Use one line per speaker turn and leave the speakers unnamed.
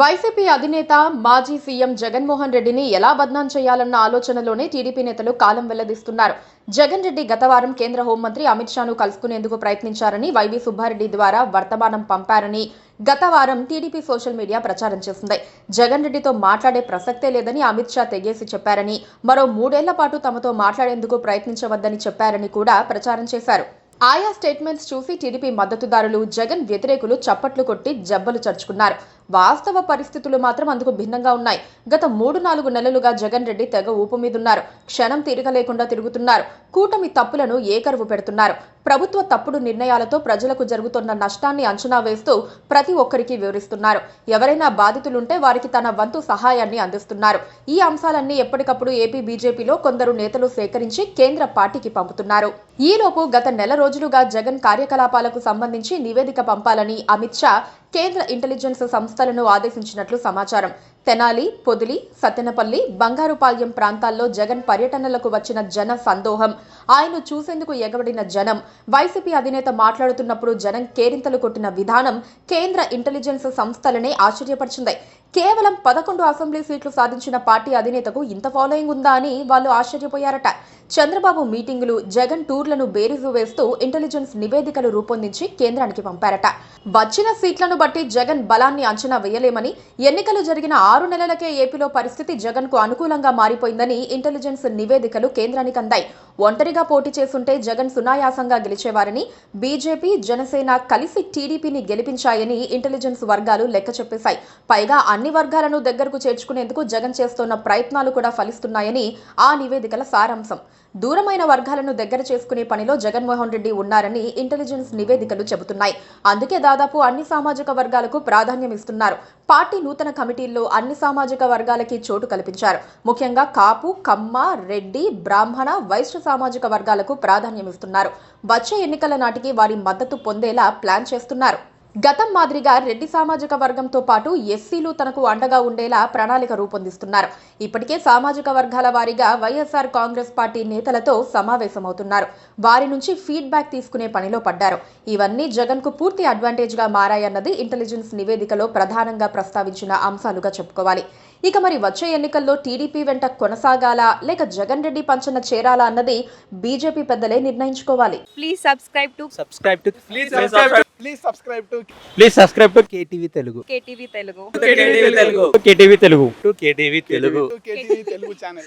YCP అధినేత మాజీ CM Jaganmohan రెడ్డిని ఎలా బద్నాం చేయాలన్న ఆలోచనలోనే టీడీపీ నేతలు కాలం వెల్లదీస్తున్నారు. జగన్ రెడ్డి గత వారం కేంద్ర హోంమంత్రి అమిత్ షాను కలుసుకునేందుకు ప్రయత్నించారని, వైవి సుబ్బారెడ్డి ద్వారా వర్తమానం పంపారని గత వారం టీడీపీ సోషల్ మీడియా ప్రచారం చేసింది. జగన్ రెడ్డితో మాట్లాడే ప్రసక్తే లేదని అమిత్ షా తెగేసి చెప్పారని, మరో 3 ఏళ్ల పాటు తమతో మాట్లాడేందుకు ప్రయత్నించవద్దని చెప్పారని కూడా ప్రచారం చేశారు. ఆయా స్టేట్మెంట్స్ చూసి టీడీపీ మద్దతుదారులు, జగన్ వ్యతిరేకులు చప్పట్లు కొట్టి జబ్బలు చర్చుకున్నారు. వాస్తవ పరిస్థితులు మాత్రం అందుకు భిన్నంగా ఉన్నాయి. గత 3-4 నెలలుగా జగన్ రెడ్డి తెగ ఊపు మీదున్నారు. క్షణం తీరిక లేకుండా తిరుగుతున్నారు. కూటమి తప్పులను ఏకరువు పెడుతున్నారు. ప్రభుత్వ తప్పుడు నిర్ణయాలతో ప్రజలకు జరుగుతున్న నష్టాన్ని అంచనా వేస్తూ ప్రతి ఒక్కరికి వివరిస్తున్నారు. ఎవరైనా బాధితులుంటే వారికి తన వంతు సహాయాన్ని అందిస్తున్నారు. ఈ అంశాలన్నీ ఎప్పటికప్పుడు ఏపీ బీజేపీలో కొందరు నేతలు సేకరించి కేంద్ర పార్టీకి పంపుతున్నారు. ఈలోపు గత నెల రోజులుగా జగన్ కార్యకలాపాలకు సంబంధించి నివేదిక పంపాలని అమిత్ షా కేంద్ర ఇంటెలిజెన్స్ సంస్థలను ఆదేశించినట్లు సమాచారం. తెనాలి, పొదిలి, సత్తెనపల్లి, బంగారుపాల్యం ప్రాంతాల్లో జగన్ పర్యటనలకు వచ్చిన జన సందోహం, ఆయన్ను చూసేందుకు ఎగబడిన జనం, వైసీపీ అధినేత మాట్లాడుతున్నప్పుడు జనం కేరింతలు కొట్టిన విధానం కేంద్ర ఇంటెలిజెన్స్ సంస్థలనే ఆశ్చర్యపరిచింది. కేవలం 11 అసెంబ్లీ సీట్లు సాధించిన పార్టీ అధినేతకు ఇంత ఫాలోయింగ్ ఉందా అని వాళ్ళు ఆశ్చర్యపోయారట. చంద్రబాబు మీటింగులు, జగన్ టూర్లను బేరీజు వేస్తూ ఇంటెలిజెన్స్ నివేదికలు రూపొందించి కేంద్రానికి పంపారట. వచ్చిన సీట్లను బట్టి జగన్ బలాన్ని అంచనా వేయలేమని, ఎన్నికలు జరిగిన 6 నెలలకే ఏపీలో పరిస్థితి జగన్ కు అనుకూలంగా మారిపోయిందని ఇంటెలిజెన్స్ నివేదికలు కేంద్రానికి అందాయి. ఒంటరిగా పోటీ చేసుంటే జగన్ సునాయాసంగా గెలిచేవారని, బీజేపీ, జనసేన కలిసి టీడీపీని గెలిపించాయని ఇంటెలిజెన్స్ వర్గాలు లెక్క చెప్పేశాయి. పైగా అన్ని వర్గాలను దగ్గరకు చేర్చుకునేందుకు జగన్ చేస్తున్న ప్రయత్నాలు కూడా ఫలిస్తున్నాయని ఆ నివేదికల సారాంశం. దూరమైన వర్గాలను దగ్గర చేసుకునే పనిలో జగన్మోహన్ రెడ్డి ఉన్నారని ఇంటెలిజెన్స్ నివేదికలు చెబుతున్నాయి. అందుకే దాదాపు అన్ని సామాజిక వర్గాలకు ప్రాధాన్యం ఇస్తున్నారు. పార్టీ నూతన కమిటీల్లో అన్ని సామాజిక వర్గాలకి చోటు కల్పించారు. ముఖ్యంగా కాపు, కమ్మ, రెడ్డి, బ్రాహ్మణ, వైశ్య సామాజిక వర్గాలకు ప్రాధాన్యం ఇస్తున్నారు. వచ్చే ఎన్నికల నాటికి వారి మద్దతు పొందేలా ప్లాన్ చేస్తున్నారు. గతం మాదిరిగా రెడ్డి సామాజిక వర్గంతో పాటు ఎస్సీలు తనకు అండగా ఉండేలా ప్రణాళిక రూపొందిస్తున్నారు. ఇప్పటికే సామాజిక వర్గాల వారీగా వైఎస్ఆర్ కాంగ్రెస్ పార్టీ నేతలతో సమావేశమవుతున్నారు. వారి నుంచి ఫీడ్బ్యాక్ తీసుకునే పనిలో పడ్డారు. ఇవన్నీ జగన్ కు పూర్తి అడ్వాంటేజ్ గా మారాయన్నది ఇంటెలిజెన్స్ నివేదికలో ప్రధానంగా ప్రస్తావించిన అంశాలుగా చెప్పుకోవాలి. ఇక మరి వచ్చే ఎన్నికల్లో టీడీపీ వెంట కొనసాగాలా లేక జగన్ రెడ్డి పంచన చేరాలా అన్నది బీజేపీ పెద్దలే నిర్ణయించుకోవాలి.
Please subscribe to
KTV Telugu.
KTV Telugu.
KTV Telugu channel.